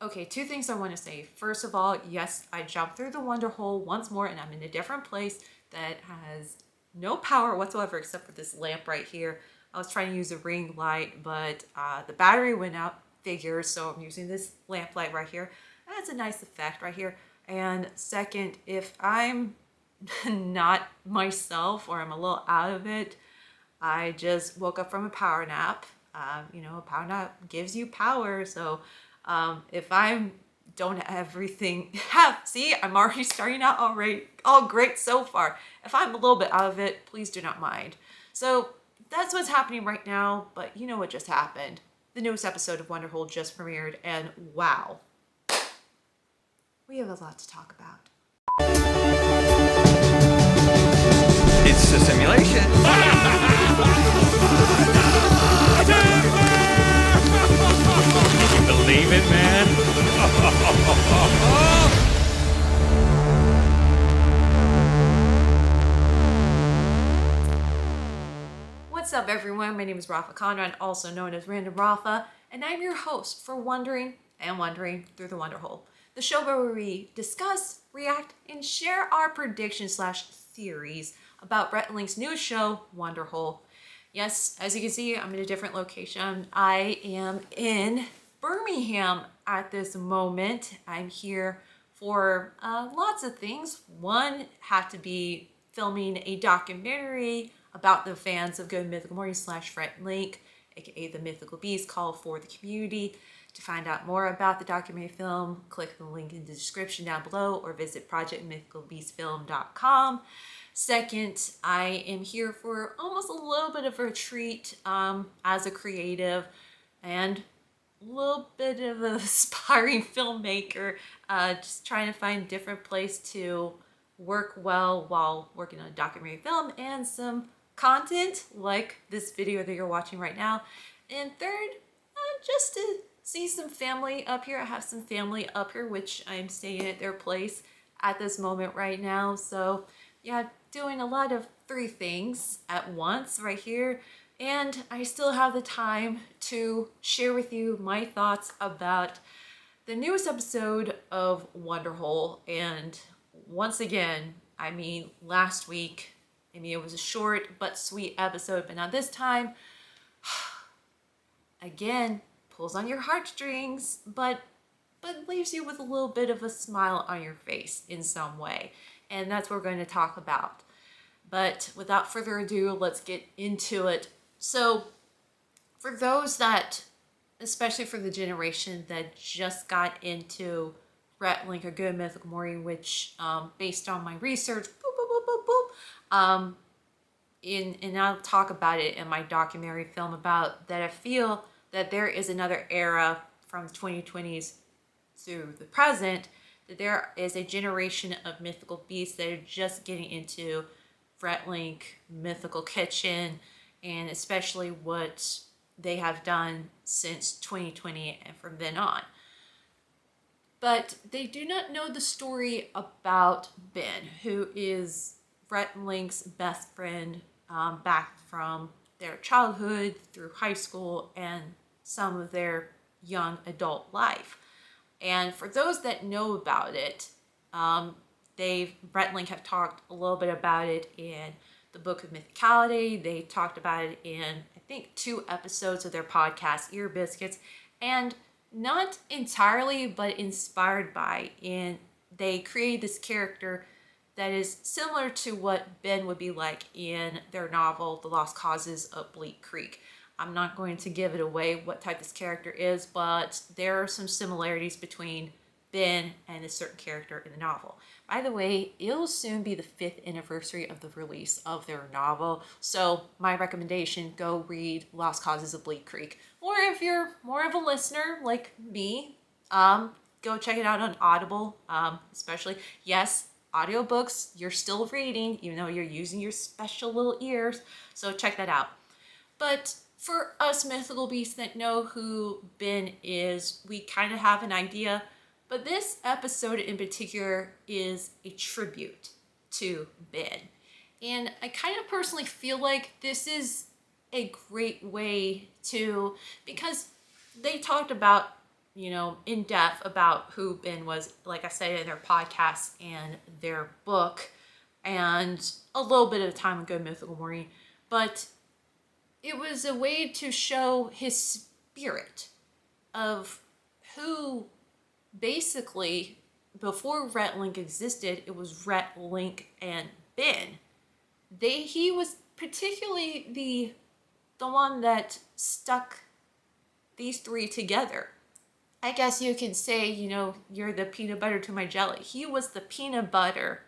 Okay, two things I want to say. First of all, yes, I jumped through the Wonderhole once more, and I'm in a different place that has no power whatsoever except for this lamp right here. I was trying to use a ring light, but the battery went out, figures, so I'm using this lamp light right here. That's a nice effect right here. And second, if I'm not myself or I'm a little out of it, I just woke up from a power nap. A power nap gives you power, so if I don't have everything, see, I'm already starting out all great so far. If I'm a little bit out of it, please do not mind. So that's what's happening right now, but you know what just happened. The newest episode of Wonderhole just premiered, and wow, we have a lot to talk about. It's a simulation. Can you believe it, man? What's up, everyone? My name is Rapha Conrad, also known as RandomRapha, and I'm your host for Wondering Through the Wonderhole, the show where we discuss, react, and share our predictions/theories about Rhett new show, Wonderhole. Yes, as you can see, I'm in a different location. I am in Birmingham at this moment. I'm here for lots of things. One had to be filming a documentary about the fans of Good Mythical Morning / Rhett, aka the Mythical Beast, call for the community. To find out more about the documentary film, click the link in the description down below or visit projectmythicalbeastfilm.com. Second, I am here for almost a little bit of a treat as a creative and a little bit of an aspiring filmmaker, just trying to find a different place to work well while working on a documentary film and some content like this video that you're watching right now. And third, just to see some family up here. I have some family up here, which I'm staying at their place at this moment right now. So yeah, doing a lot of three things at once right here. And I still have the time to share with you my thoughts about the newest episode of Wonderhole. And once again, last week, it was a short but sweet episode, but now this time, again, pulls on your heartstrings, but leaves you with a little bit of a smile on your face in some way. And that's what we're going to talk about. But without further ado, let's get into it. So for those that, especially for the generation that just got into Rhett or Good Mythical Morning, which based on my research, and I'll talk about it in my documentary film about that, I feel that there is another era from the 2020s through the present, that there is a generation of mythical beasts that are just getting into Rhett, Mythical Kitchen, and especially what they have done since 2020 and from then on. But they do not know the story about Ben, who is Rhett best friend back from their childhood through high school and some of their young adult life. And for those that know about it, Rhett have talked a little bit about it in the Book of Mythicality. They talked about it in, I think, 2 episodes of their podcast, Ear Biscuits, and not entirely, but inspired by, and they created this character that is similar to what Ben would be like in their novel, The Lost Causes of Bleak Creek. I'm not going to give it away what type this character is, but there are some similarities between Ben and a certain character in the novel. By the way, it'll soon be the 5th anniversary of the release of their novel, so my recommendation, go read Lost Causes of Bleak Creek. Or if you're more of a listener like me, go check it out on Audible, especially. Yes, audiobooks, you're still reading, even though you're using your special little ears, so check that out. But for us mythical beasts that know who Ben is, we kind of have an idea. But this episode in particular is a tribute to Ben. And I kind of personally feel like this is a great way to, because they talked about in depth about who Ben was, like I said, in their podcast and their book, and a little bit of time ago, Mythical Morning. But it was a way to show his spirit of who basically, before Rhett Link existed, it was Rhett, Link, and Ben. He was particularly the one that stuck these three together. I guess you could say, you're the peanut butter to my jelly. He was the peanut butter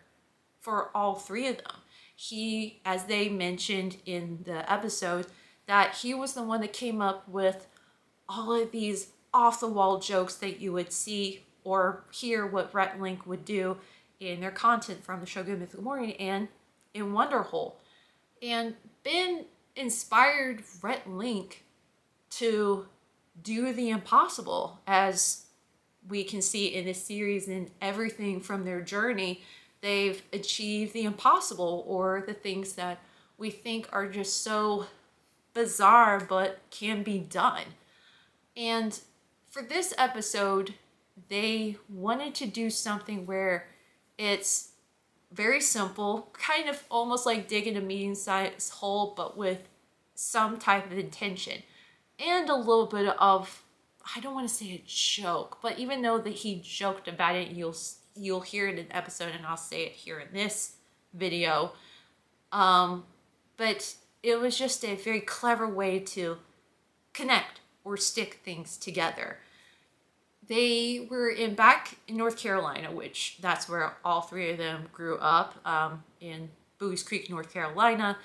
for all three of them. He, as they mentioned in the episode, that he was the one that came up with all of these off-the-wall jokes that you would see or hear what Rhett and Link would do in their content from the show Good Mythical Morning and in Wonderhole. And Ben inspired Rhett and Link to do the impossible, as we can see in this series, and everything from their journey. They've achieved the impossible, or the things that we think are just so bizarre but can be done. And for this episode, they wanted to do something where it's very simple, kind of almost like digging a medium-sized hole, but with some type of intention. And a little bit of, I don't want to say a joke, but even though that he joked about it, you'll hear it in the episode, and I'll say it here in this video. But it was just a very clever way to connect or stick things together. They were back in North Carolina, which that's where all three of them grew up, in Bowie's Creek, North Carolina.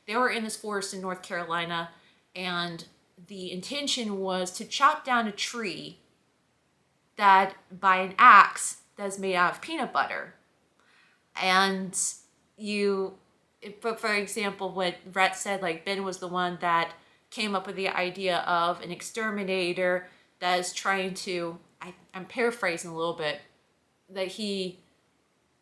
They were in this forest in North Carolina, and the intention was to chop down a tree that by an axe that's made out of peanut butter. And but for example, what Rhett said, like Ben was the one that came up with the idea of an exterminator that is trying to, I'm paraphrasing a little bit, that he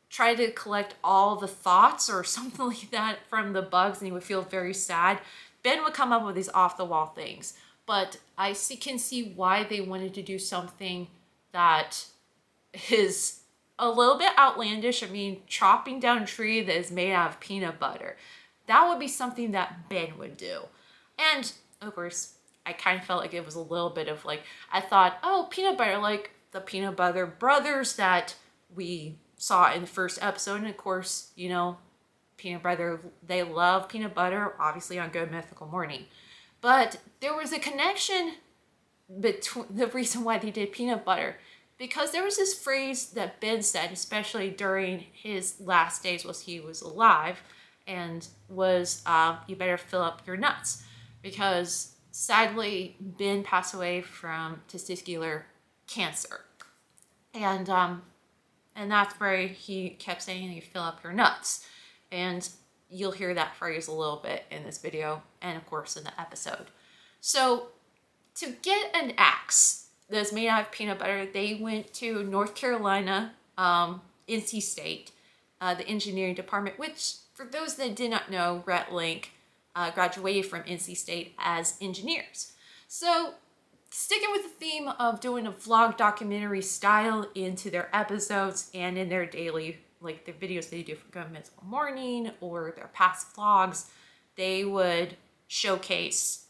tried to collect all the thoughts or something like that from the bugs, and he would feel very sad. Ben would come up with these off-the-wall things, but I can see why they wanted to do something that is a little bit outlandish. I mean, chopping down a tree that is made out of peanut butter. That would be something that Ben would do. And, of course, I kind of felt like it was a little bit of like, I thought, oh, peanut butter, like the Peanut Butter Brothers that we saw in the first episode. And, of course, peanut butter, they love peanut butter, obviously on Good Mythical Morning. But there was a connection between the reason why they did peanut butter, because there was this phrase that Ben said, especially during his last days while he was alive, and was, you better fill up your nuts. Because sadly, Ben passed away from testicular cancer. And that's where he kept saying, you fill up your nuts. And you'll hear that phrase a little bit in this video, and of course in the episode. So to get an axe that's made out of peanut butter, they went to North Carolina, NC State, the engineering department, which for those that did not know, Rhett Link graduated from NC State as engineers. So sticking with the theme of doing a vlog documentary style into their episodes and in their daily, like the videos they do for Good Mythical Morning or their past vlogs, they would showcase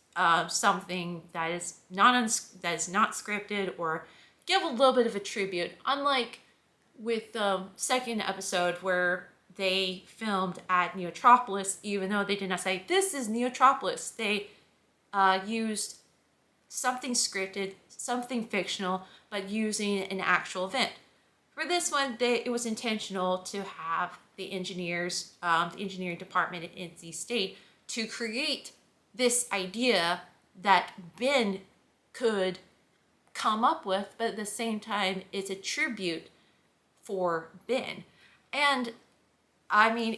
something that is not scripted, or give a little bit of a tribute. Unlike with the second episode where they filmed at Neotropolis, even though they did not say this is Neotropolis, they used something scripted, something fictional, but using an actual event. For this one, it was intentional to have the engineers, the engineering department at NC State, to create this idea that Ben could come up with, but at the same time, it's a tribute for Ben. And I mean,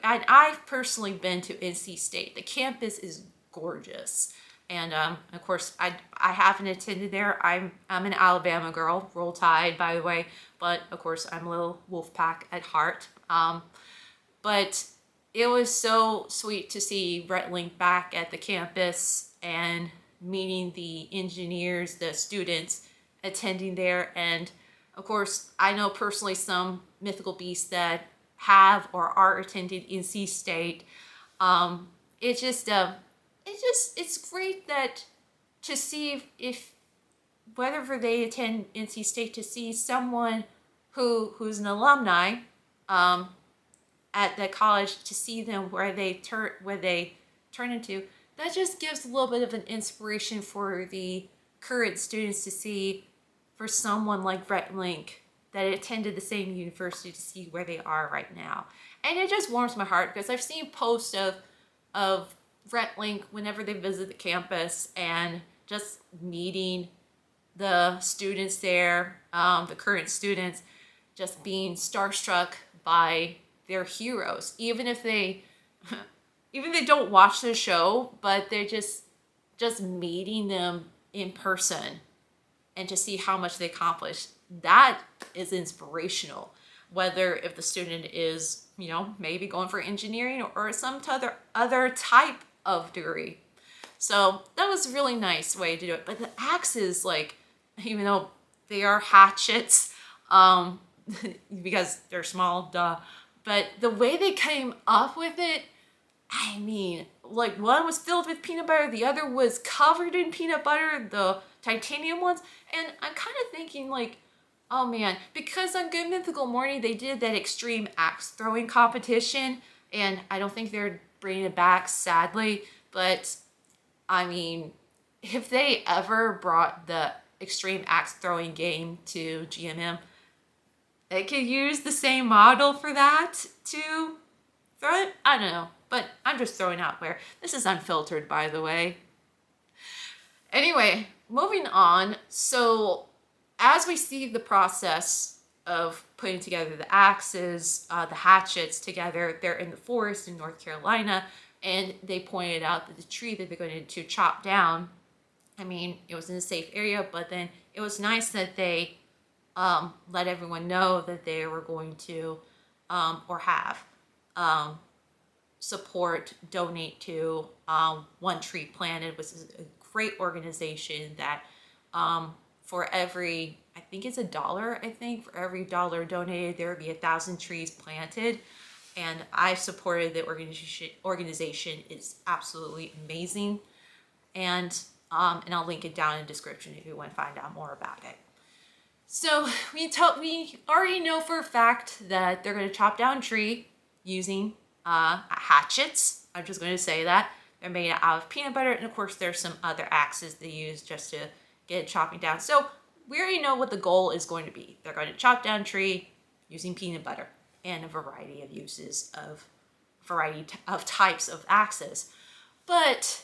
I've personally been to NC State. The campus is gorgeous. And of course, I haven't attended there. I'm an Alabama girl, Roll Tide, by the way. But of course, I'm a little Wolfpack at heart. But it was so sweet to see Rhett Link back at the campus and meeting the engineers, the students, attending there. And of course, I know personally some mythical beasts that have or are attending NC State. It's just it's great that to see if whether they attend NC State, to see someone who's an alumni at that college, to see them where they turn into, that just gives a little bit of an inspiration for the current students to see, for someone like Rhett that attended the same university, to see where they are right now. And it just warms my heart because I've seen posts of Rhett whenever they visit the campus and just meeting the students there, the current students, just being starstruck by their heroes, even if they don't watch the show, but they're just meeting them in person and to see how much they accomplished. That is inspirational. Whether if the student is, maybe going for engineering or some other type of degree. So that was a really nice way to do it. But the axes, even though they are hatchets, because they're small, duh. But the way they came up with it, I mean, one was filled with peanut butter, the other was covered in peanut butter, the titanium ones. And I'm kind of thinking oh man, because on Good Mythical Morning, they did that extreme axe throwing competition, and I don't think they're bringing it back, sadly. But I mean, if they ever brought the extreme axe throwing game to GMM, they could use the same model for that to throw it. I don't know, but I'm just throwing out where this is unfiltered, by the way. Anyway, moving on. So as we see the process of putting together the axes, the hatchets together, they're in the forest in North Carolina, and they pointed out that the tree that they're going to chop down, I mean, it was in a safe area, but then it was nice that they let everyone know that they were going to or have support, donate to One Tree Planted, which is a great organization that for every, I think it's $1, for every $1 donated, there would be 1,000 trees planted. And I supported the organization. It's absolutely amazing. And I'll link it down in the description if you want to find out more about it. So we already know for a fact that they're going to chop down a tree using hatchets. I'm just going to say that. They're made out of peanut butter, and of course there's some other axes they use just to get it chopping down. So we already know what the goal is going to be. They're going to chop down a tree using peanut butter and a variety of types of axes. But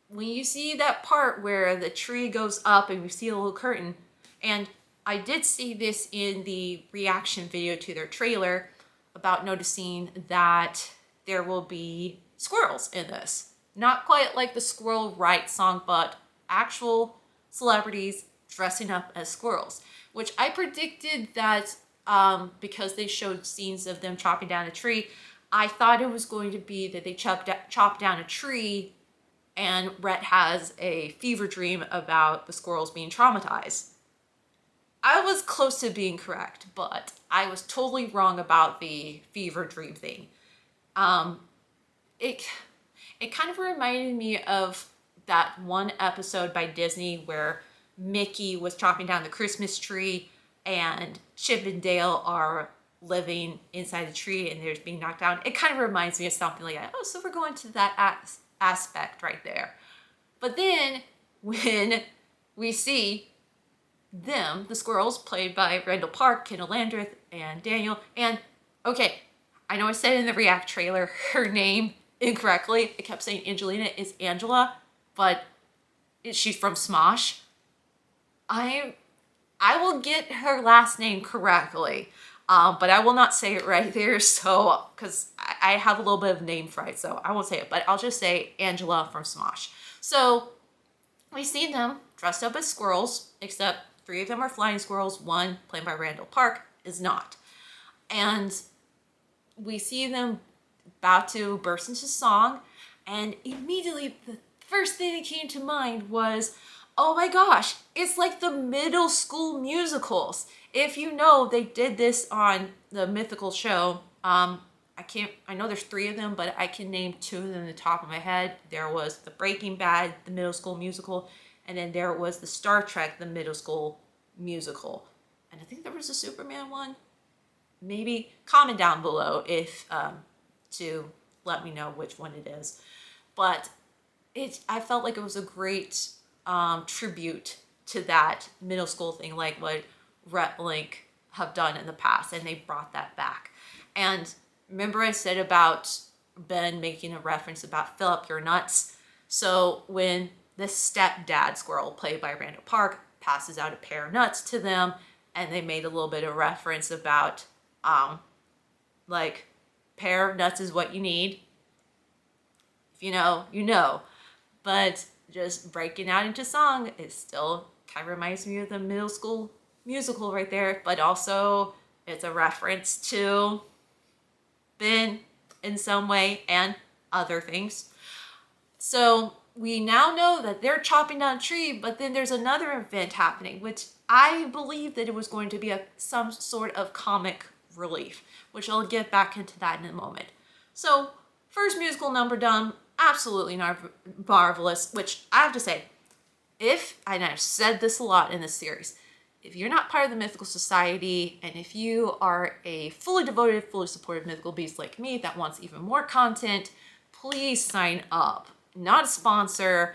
when you see that part where the tree goes up and we see a little curtain, and I did see this in the reaction video to their trailer about noticing that there will be squirrels in this. Not quite like the Squirrel Right song, but actual celebrities dressing up as squirrels, which I predicted that because they showed scenes of them chopping down a tree, I thought it was going to be that they chop down a tree and Rhett has a fever dream about the squirrels being traumatized. I was close to being correct, but I was totally wrong about the fever dream thing. It kind of reminded me of that one episode by Disney where Mickey was chopping down the Christmas tree and Chip and Dale are living inside the tree and they're just being knocked down. It kind of reminds me of something like that. Oh, so we're going to that aspect right there. But then when we see them, the squirrels, played by Randall Park, Kendall Landreth, and Daniel, and okay, I know I said in the React trailer her name incorrectly. I kept saying Angelina. It's Angela, but she's from Smosh. I will get her last name correctly, but I will not say it right there, so, because I have a little bit of name fright, so I won't say it, but I'll just say Angela from Smosh. So we see them dressed up as squirrels, except 3 of them are flying squirrels, 1 played by Randall Park is not. And we see them about to burst into song, and immediately the first thing that came to mind was, oh my gosh, it's like the middle school musicals. If you know, they did this on the mythical show. I know there's 3 of them, but I can name 2 of them in the top of my head. There was the Breaking Bad, the middle school musical, and then there was the Star Trek, the middle school musical. And I think there was a Superman one. Maybe comment down below if to let me know which one it is. But I felt like it was a great tribute to that middle school thing, like what Rhett have done in the past, and they brought that back. And remember I said about Ben making a reference about fill up your nuts? So when the stepdad squirrel, played by Randall Park, passes out a pair of nuts to them, and they made a little bit of reference about like, pair of nuts is what you need. If you know, you know. But just breaking out into song, it still kind of reminds me of the middle school musical right there. But also, it's a reference to Ben in some way and other things. So we now know that they're chopping down a tree, but then there's another event happening, which I believe that it was going to be some sort of comic relief, which I'll get back into that in a moment. So first musical number done, absolutely marvelous, which I have to say, and I've said this a lot in this series, if you're not part of the Mythical Society, and if you are a fully devoted, fully supportive mythical beast like me that wants even more content, please sign up. Not a sponsor,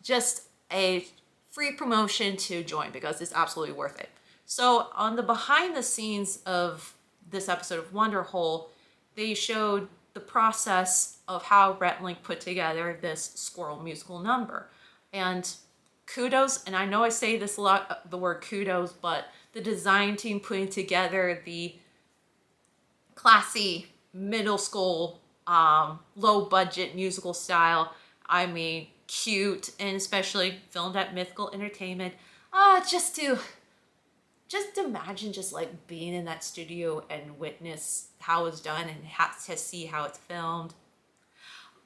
just a free promotion to join, because it's absolutely worth it. So on the behind the scenes of this episode of Wonderhole, they showed the process of how Rhett put together this squirrel musical number. And kudos, and I know I say this a lot, the word kudos, but the design team putting together the classy middle school, low budget musical style, I mean, cute, and especially filmed at Mythical Entertainment. Just imagine just like being in that studio and witness how it's done and have to see how it's filmed.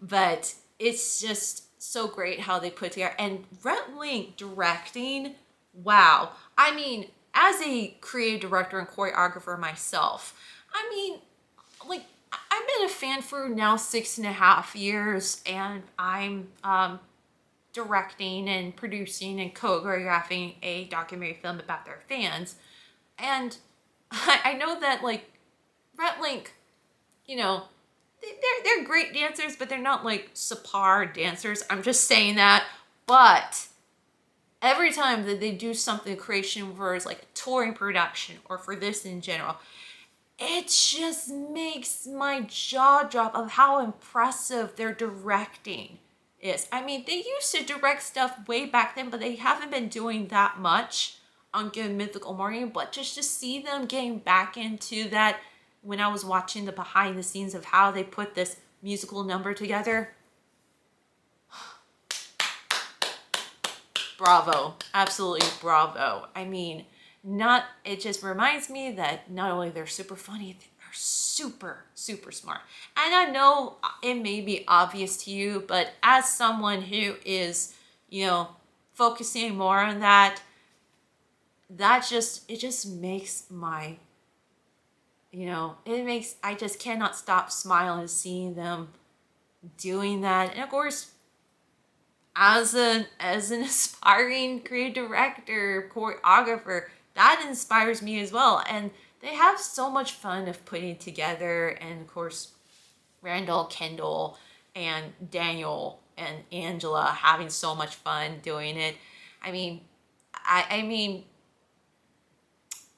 But it's just so great how they put together. And Rhett directing, wow. I mean, as a creative director and choreographer myself, I mean, like, I've been a fan for now 6.5 years, and I'm directing and producing and choreographing a documentary film about their fans. And I know that, like, Rhett, you know, they're great dancers, but they're not like subpar dancers. I'm just saying that. But every time that they do something creation for like a touring production or for this in general, it just makes my jaw drop of how impressive their directing is. I mean, they used to direct stuff way back then, but they haven't been doing that much on Good Mythical Morning. But just to see them getting back into that, when I was watching the behind the scenes of how they put this musical number together, bravo, absolutely bravo. I mean, it just reminds me that not only they're super funny, they're super, super smart. And I know it may be obvious to you, but as someone who is, focusing more on that, it just makes my, I just cannot stop smiling seeing them doing that. And of course, as an aspiring creative director, choreographer, that inspires me as well. And they have so much fun of putting together. And of course, Randall, Kendall, and Daniel and Angela having so much fun doing it. I mean,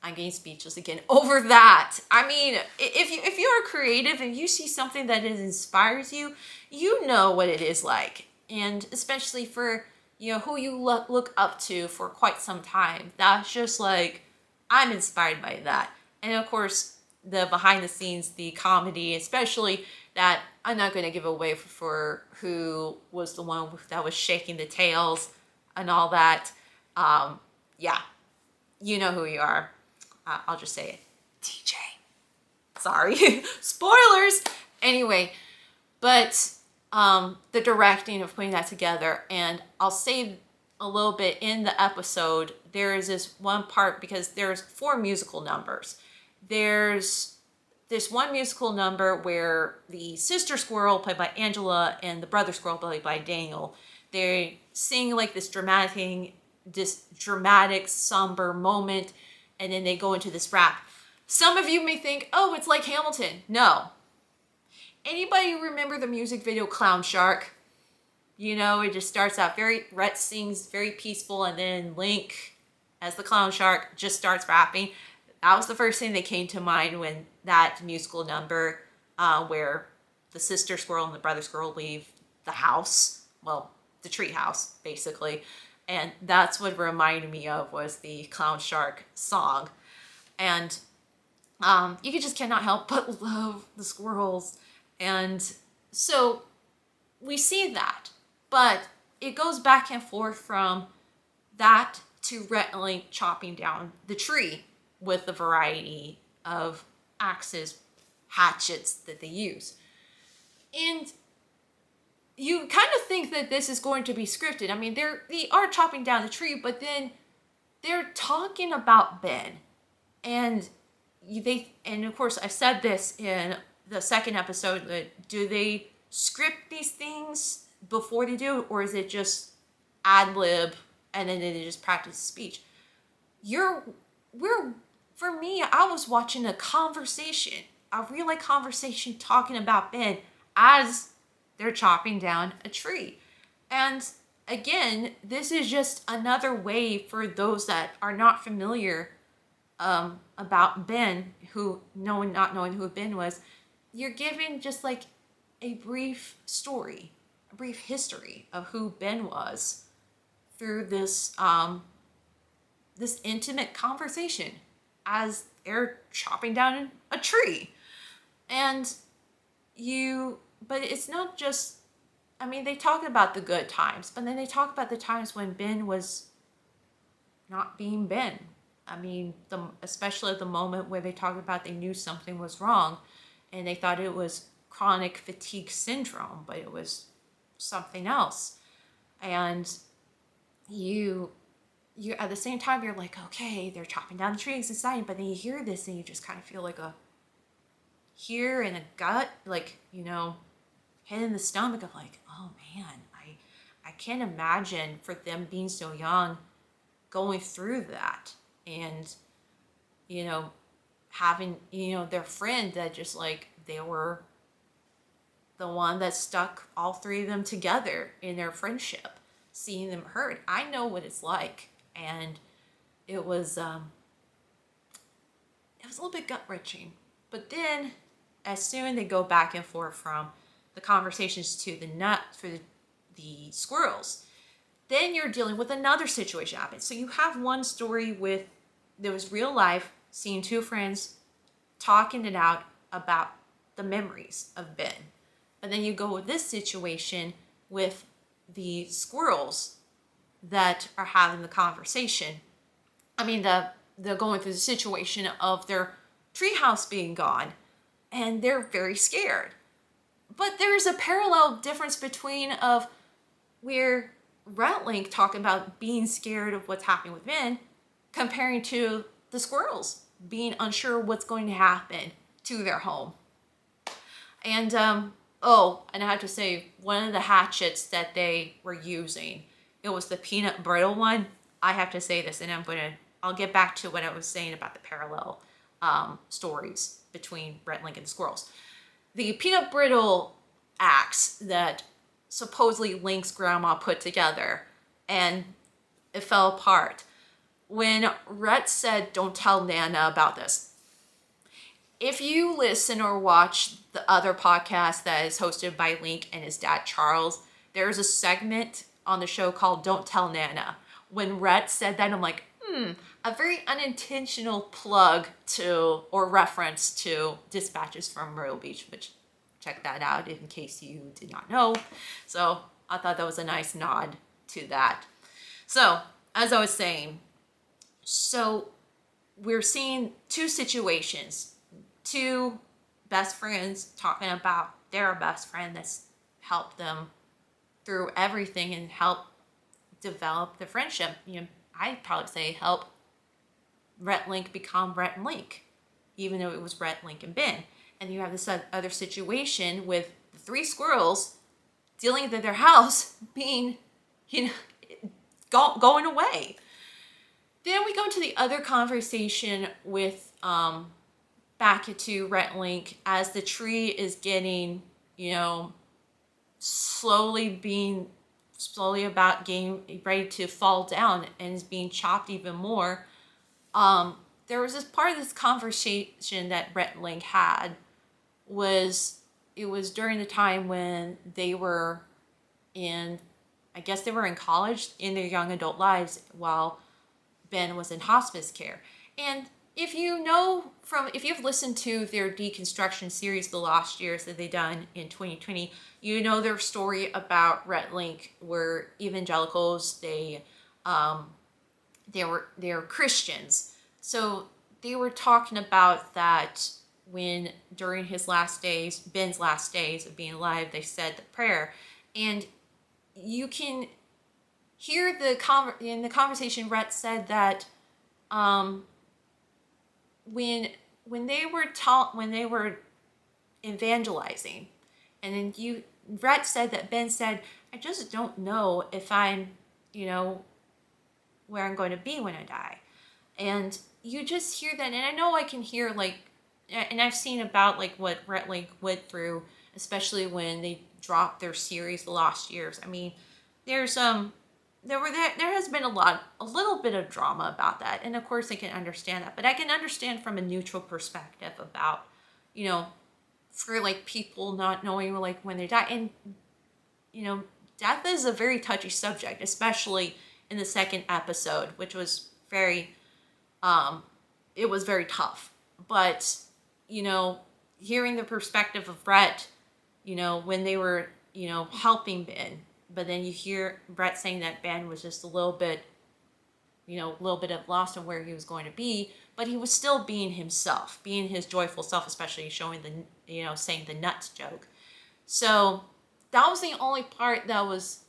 I'm getting speechless again over that. I mean, if you're creative and you see something that inspires you, you know what it is like. And especially for, who you look up to for quite some time. That's just like, I'm inspired by that. And of course, the behind the scenes, the comedy, especially that I'm not going to give away for who was the one that was shaking the tails and all that. Yeah, you know who you are. I'll just say it. TJ. Sorry. Spoilers. Anyway, but the directing of putting that together, and I'll say a little bit in the episode, there is this one part, because there's 4 musical numbers. There's this one musical number where the sister squirrel, played by Angela, and the brother squirrel, played by Daniel, they sing like this dramatic, somber moment, and then they go into this rap. Some of you may think, oh, it's like Hamilton. No. Anybody remember the music video Clown Shark? You know, it just starts out Rhett sings very peaceful, and then Link, as the clown shark, just starts rapping. That was the first thing that came to mind when that musical number, where the sister squirrel and the brother squirrel leave the house, well, the tree house, basically. And that's what reminded me of, was the clown shark song. And you just cannot help but love the squirrels. And so we see that. But it goes back and forth from that to Rhett and Link chopping down the tree with the variety of axes, hatchets that they use. And you kind of think that this is going to be scripted. I mean, they are chopping down the tree, but then they're talking about Ben. And of course, I said this in the second episode, that do they script these things before they do it, or is it just ad lib and then they just practice speech? For me, I was watching a real life conversation talking about Ben as they're chopping down a tree. And again, this is just another way for those that are not familiar about Ben, not knowing who Ben was. You're given just like a brief story, a brief history of who Ben was through this this intimate conversation as they're chopping down a tree. But it's not just, I mean, they talk about the good times, but then they talk about the times when Ben was not being Ben. I mean, especially at the moment where they talk about they knew something was wrong and they thought it was chronic fatigue syndrome, but it was something else. And you at the same time, you're like, okay, they're chopping down the tree, it's exciting, but then you hear this and you just kind of feel like a here in a gut, like, hit in the stomach of like, oh man, I can't imagine for them being so young going through that. And, having, their friend that just like, they were the one that stuck all 3 of them together in their friendship, seeing them hurt. I know what it's like. And it was a little bit gut-wrenching. But then, as soon they go back and forth from the conversations to the squirrels, then you're dealing with another situation happens. So you have one story there was real life, seeing 2 friends talking it out about the memories of Ben. But then you go with this situation with the squirrels that are having the conversation. I mean, they're going through the situation of their treehouse being gone, and they're very scared. But there's a parallel difference between of where Rhett Link talking about being scared of what's happening with Ben, comparing to the squirrels being unsure what's going to happen to their home. And and I have to say, one of the hatchets that they were using, it was the peanut brittle one. I have to say this, and I'll get back to what I was saying about the parallel stories between Rhett Link and the squirrels. The peanut brittle axe that supposedly Link's grandma put together, and it fell apart. When Rhett said, "Don't tell Nana about this," if you listen or watch the other podcast that is hosted by Link and his dad Charles, there's a segment on the show called "Don't Tell Nana." When Rhett said that, I'm like, a very unintentional plug to or reference to Dispatches from Myrtle Beach, which check that out in case you did not know. So I thought that was a nice nod to that. So as I was saying, so we're seeing 2 situations, 2 best friends talking about their best friend that's helped them through everything and helped develop the friendship. I'd probably say help Rhett Link become Rhett and Link, even though it was Rhett, Link, and Ben. And you have this other situation with the three squirrels dealing with their house being, going away. Then we go into the other conversation with back to Rhett and Link as the tree is getting, slowly about getting ready to fall down and is being chopped even more. There was this part of this conversation that Rhett and Link had it was during the time when they were in college in their young adult lives while Ben was in hospice care. And if you've listened to their deconstruction series, The Lost Years, that they done in 2020, you know their story about Rhett and Link were evangelicals. They were Christians. So they were talking about that when during Ben's last days of being alive, they said the prayer. And you can hear in the conversation, Rhett said that when they were evangelizing, and then Rhett said that Ben said, I just don't know if I'm, where I'm going to be when I die. And you just hear that, and I know I can hear and I've seen about what Rhett Link went through, especially when they dropped their series, The Lost Years. I mean, there has been a little bit of drama about that, and of course I can understand that, but I can understand from a neutral perspective about, for people not knowing when they die, and death is a very touchy subject, especially in the second episode, which was very tough. But hearing the perspective of Rhett, when they were helping Ben, but then you hear Rhett saying that Ben was just a little bit of lost on where he was going to be, but he was still being himself, being his joyful self, especially showing saying the nuts joke. So that was the only part that was,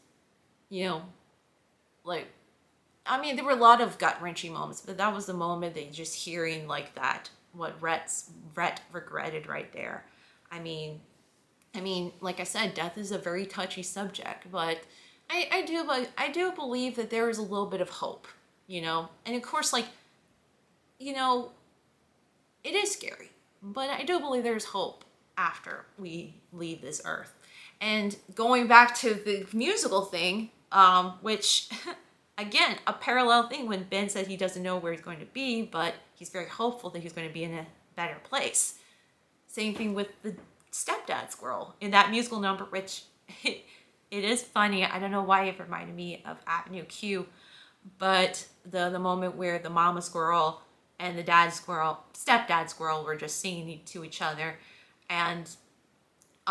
there were a lot of gut-wrenching moments, but that was the moment that just hearing that, what Rhett regretted right there. I mean, like I said, death is a very touchy subject, but I do believe that there is a little bit of hope, and of course, it is scary, but I do believe there's hope after we leave this earth. And going back to the musical thing, which, again, a parallel thing when Ben said he doesn't know where he's going to be, but he's very hopeful that he's going to be in a better place. Same thing with the stepdad squirrel in that musical number, which it is funny. I don't know why it reminded me of Avenue Q, but the moment where the mama squirrel and the stepdad squirrel were just singing to each other, and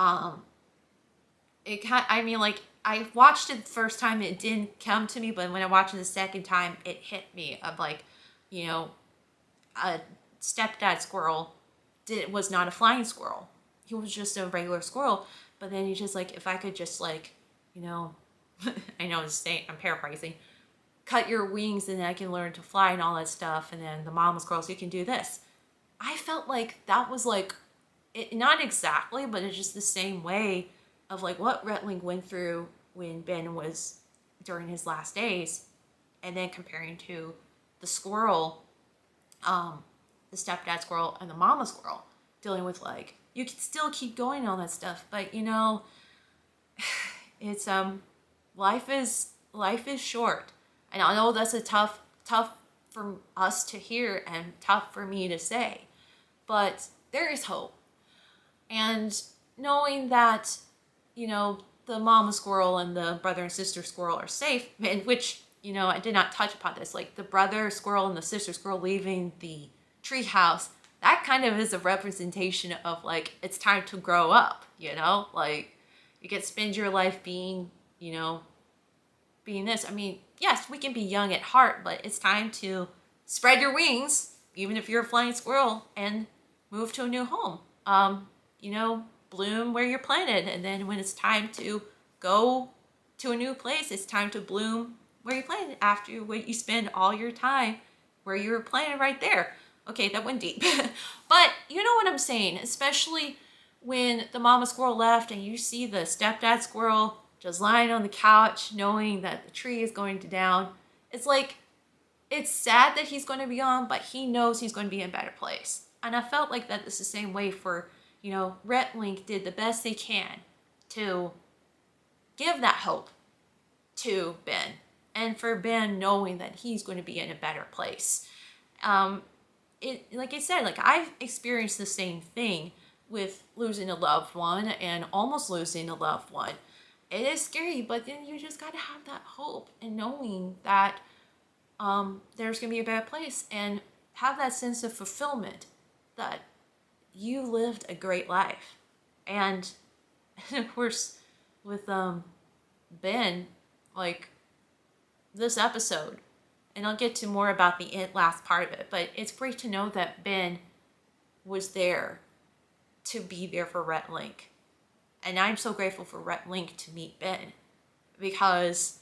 I watched it the first time, it didn't come to me, but when I watched it the second time, it hit me of a stepdad squirrel was not a flying squirrel. He was just a regular squirrel, but then he's just if I could just I know I'm paraphrasing, cut your wings and then I can learn to fly and all that stuff, and then the mama squirrel, so you can do this. I felt like that was it, not exactly, but it's just the same way of what Rhett Link went through when Ben was during his last days, and then comparing to the squirrel, the stepdad squirrel and the mama squirrel, dealing with you can still keep going and all that stuff, but it's life is short, and I know that's a tough for us to hear and tough for me to say, but there is hope. And knowing that the mama squirrel and the brother and sister squirrel are safe, and which I did not touch upon this, the brother squirrel and the sister squirrel leaving the tree house, that kind of is a representation of it's time to grow up, you can spend your life being this. I mean, yes, we can be young at heart, but it's time to spread your wings, even if you're a flying squirrel, and move to a new home. Bloom where you're planted, and then when it's time to go to a new place, it's time to bloom Where are you planning after what you spend all your time where you were planning right there? Okay, that went deep. But you know what I'm saying, especially when the mama squirrel left and you see the stepdad squirrel just lying on the couch knowing that the tree is going to down. It's like, it's sad that he's going to be on, but he knows he's going to be in a better place. And I felt like that is the same way for, Rhett and Link did the best they can to give that hope to Ben. And for Ben knowing that he's going to be in a better place. Like I said, like I've experienced the same thing with losing a loved one and almost losing a loved one. It is scary, but then you just got to have that hope and knowing that there's going to be a better place and have that sense of fulfillment that you lived a great life. And of course, with Ben, like this episode, and I'll get to more about the last part of it, but it's great to know that Ben was there to be there for Rhett and Link. And I'm so grateful for Rhett and Link to meet Ben because,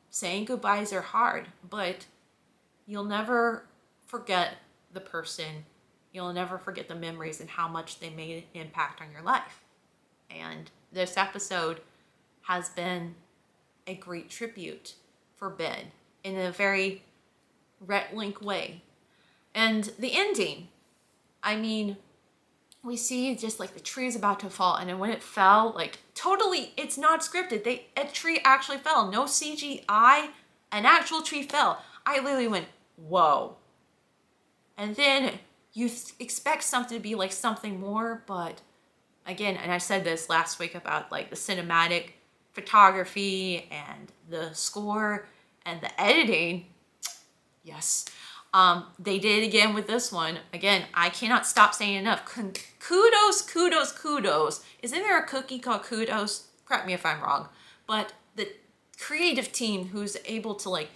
saying goodbyes are hard, but you'll never forget the person. You'll never forget the memories and how much they made an impact on your life. And this episode has been a great tribute for Ben in a very Rhett Link way. And the ending, I mean, we see just like the tree is about to fall, and then when it fell, like totally, it's not scripted. A tree actually fell, no CGI, an actual tree fell. I literally went, whoa. And then you expect something to be like something more, but again, and I said this last week about like the cinematic photography and the score and the editing. Yes. They did it again with this one. Again, I cannot stop saying enough. Kudos, kudos, kudos. Isn't there a cookie called Kudos? Correct me if I'm wrong. But the creative team who's able to like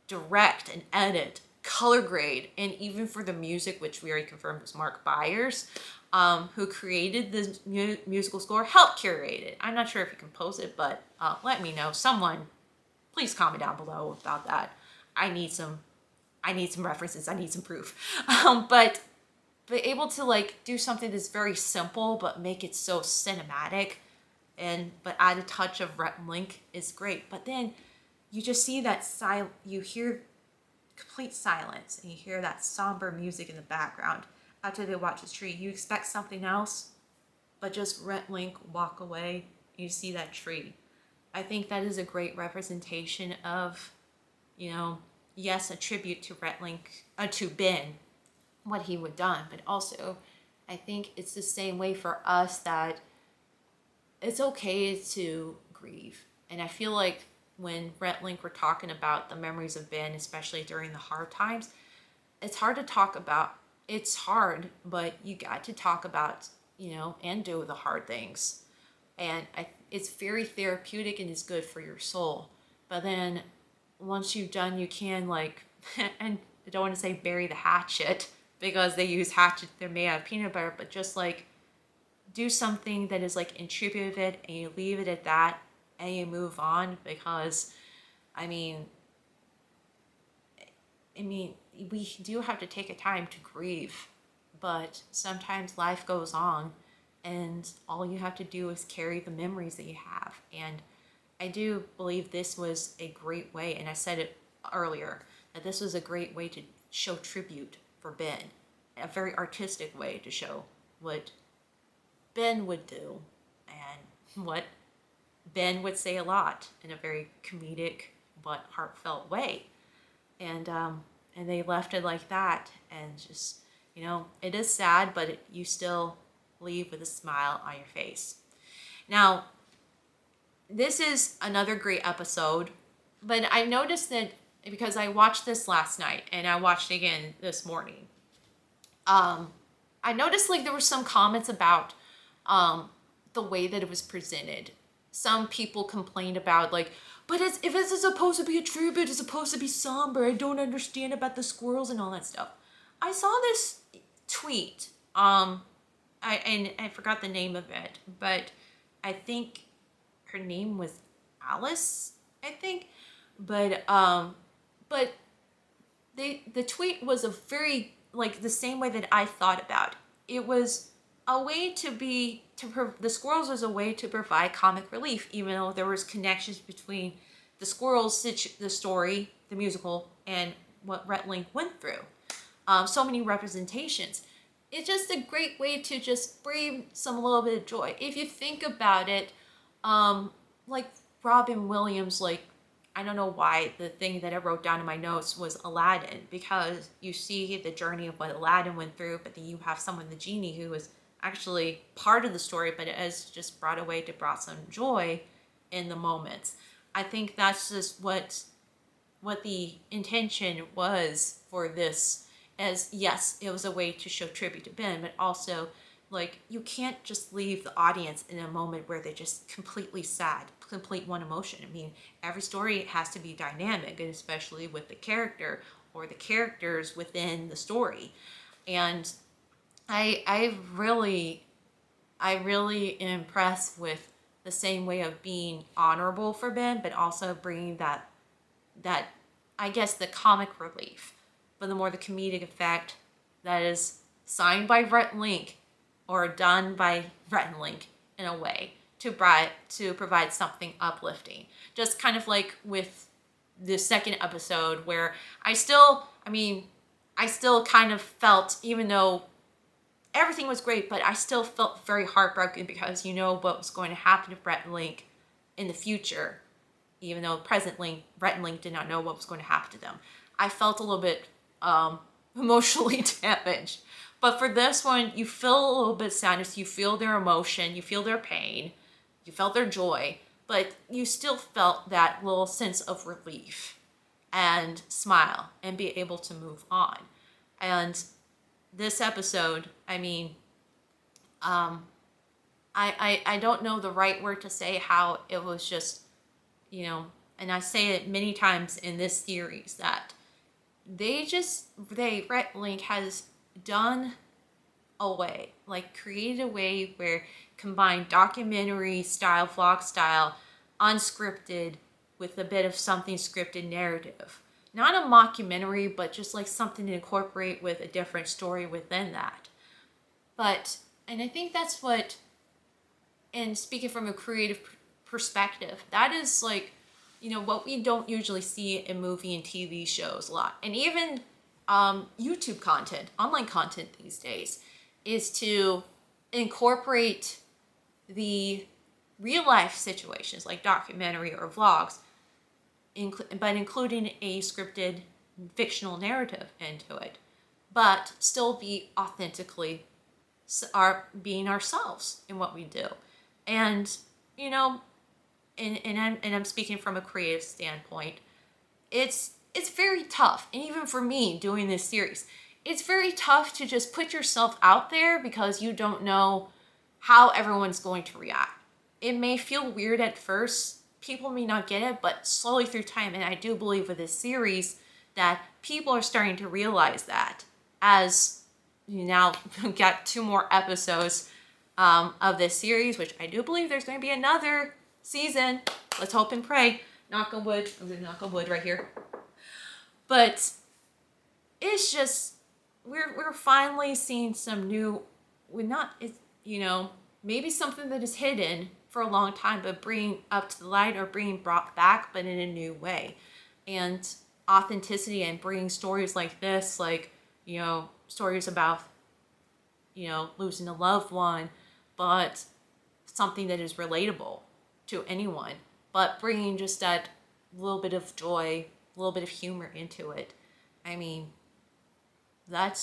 direct and edit, color grade, and even for the music, which we already confirmed was Mark Byers, who created the musical score, helped curate it. I'm not sure if he composed it, but let me know. Someone, please comment down below about that. I need some references. I need some proof. But able to like do something that's very simple but make it so cinematic, but add a touch of Rhett and Link is great. But then you just see that you hear complete silence, and you hear that somber music in the background after they watch this tree. You expect something else, but just Rhett and Link walk away. You see that tree. I think that is a great representation of, yes, a tribute to Rhett Link, to Ben, what he would done, but also I think it's the same way for us that it's okay to grieve. And I feel like when Rhett Link were talking about the memories of Ben, especially during the hard times, it's hard to talk about. It's hard, but you got to talk about, and do the hard things. And it's very therapeutic and it's good for your soul. But then once you've done, you can like, and I don't want to say bury the hatchet because they use hatchet, they're made out of peanut butter, but just like do something that is like in tribute of it, and you leave it at that and you move on, because I mean, we do have to take a time to grieve, but sometimes life goes on and all you have to do is carry the memories that you have. And I do believe this was a great way, and I said it earlier, that this was a great way to show tribute for Ben. A very artistic way to show what Ben would do and what Ben would say a lot in a very comedic but heartfelt way. And they left it like that, and just, it is sad, but you still leave with a smile on your face. Now, this is another great episode, but I noticed that because I watched this last night and I watched it again this morning. I noticed like there were some comments about the way that it was presented. Some people complained about like, but if this is supposed to be a tribute, it's supposed to be somber. I don't understand about the squirrels and all that stuff. I saw this tweet. I forgot the name of it, but I think her name was Alice, I think. But the tweet was a very, like, the same way that I thought about it. It was a way the Squirrels was a way to provide comic relief, even though there was connections between the Squirrels, the story, the musical, and what Rhett Link went through. So many representations. It's just a great way to just bring a little bit of joy. If you think about it, like Robin Williams, like, I don't know why the thing that I wrote down in my notes was Aladdin, because you see the journey of what Aladdin went through, but then you have someone, the genie, who was actually part of the story, but it has just brought some joy in the moments. I think that's just what the intention was for this, as yes, it was a way to show tribute to Ben, but also, like, you can't just leave the audience in a moment where they're just completely sad, complete one emotion. I mean, every story has to be dynamic, and especially with the character or the characters within the story. And I really am impressed with the same way of being honorable for Ben, but also bringing that I guess the comic relief, but the more the comedic effect that is signed by Rhett Link or done by Rhett and Link in a way to provide something uplifting. Just kind of like with the second episode, where I still kind of felt, even though everything was great, but I still felt very heartbroken, because you know what was going to happen to Rhett and Link in the future, even though present Link, Rhett and Link did not know what was going to happen to them. I felt a little bit emotionally damaged. But for this one, you feel a little bit of sadness, you feel their emotion, you feel their pain, you felt their joy, but you still felt that little sense of relief and smile and be able to move on. And this episode, I mean, I don't know the right word to say how it was just, you know, and I say it many times in this series, that Rhett Link has done a way, like created a way where combined documentary style, vlog style, unscripted with a bit of something scripted narrative. Not a mockumentary, but just like something to incorporate with a different story within that. And I think that's what, and speaking from a creative perspective, that is like, you know, what we don't usually see in movie and TV shows a lot. And even YouTube content, online content these days, is to incorporate the real life situations like documentary or vlogs, but including a scripted fictional narrative into it, but still be authentically being ourselves in what we do. And, you know, and I'm speaking from a creative standpoint, it's very tough. And even for me doing this series, it's very tough to just put yourself out there, because you don't know how everyone's going to react. It may feel weird at first. People may not get it, but slowly through time, and I do believe with this series that people are starting to realize that, as you now got 2 more episodes of this series, which I do believe there's going to be another season. Let's hope and pray. Knock on wood. I'm going to knock on wood right here. But it's just, we're finally seeing some new, maybe something that is hidden for a long time, but bringing up to the light or being brought back, but in a new way. And authenticity, and bringing stories like this, like, you know, stories about, you know, losing a loved one, but something that is relatable to anyone, but bringing just that little bit of joy, a little bit of humor into it. I mean, that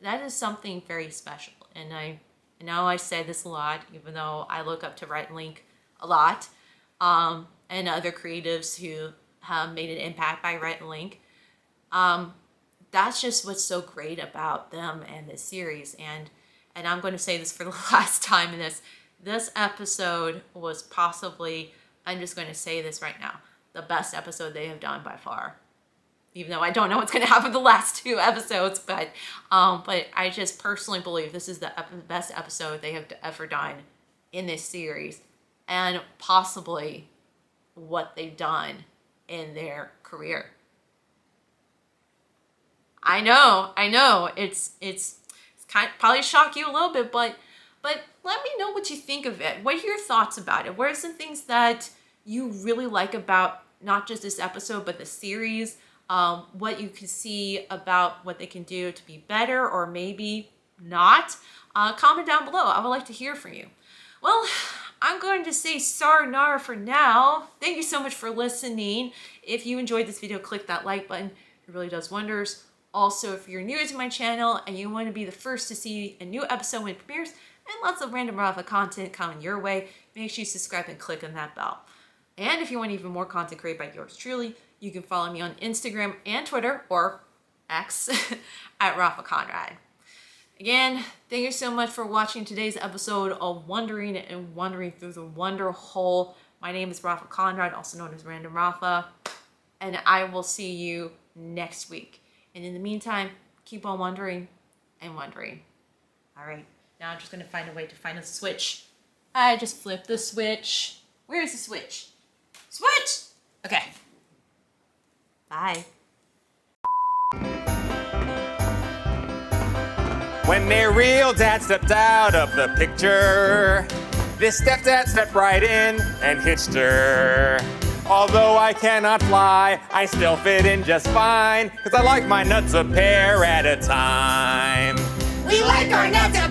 is something very special. And I know I say this a lot, even though I look up to Rhett Link a lot, and other creatives who have made an impact by Rhett Link. That's just what's so great about them and this series. And I'm going to say this for the last time in this episode was possibly, I'm just going to say this right now, the best episode they have done by far. Even though I don't know what's going to happen the last 2 episodes, but I just personally believe this is the best episode they have ever done in this series, and possibly what they've done in their career. I know, it's kind of probably shock you a little bit, but let me know what you think of it. What are your thoughts about it? What are some things that you really like about not just this episode, but the series? What you can see about what they can do to be better or maybe not? Comment down below. I would like to hear from you. Well, I'm going to say sayonara for now. Thank you so much for listening. If you enjoyed this video, click that like button. It really does wonders. Also, if you're new to my channel and you want to be the first to see a new episode when it premieres and lots of random Rapha content coming your way, make sure you subscribe and click on that bell. And if you want even more content created by yours truly, you can follow me on Instagram and Twitter, or X, at Rapha Conrad. Again, thank you so much for watching today's episode of Wondering and Wandering Through the Wonderhole. My name is Rapha Conrad, also known as Random Rapha, and I will see you next week. And in the meantime, keep on wondering and wondering. All right, now I'm just gonna find a way to find a switch. I just flipped the switch. Where is the switch? Switch! Okay. Bye. When their real dad stepped out of the picture, this stepdad stepped right in and hitched her. Although I cannot fly, I still fit in just fine, 'cause I like my nuts a pair at a time. We like our nuts a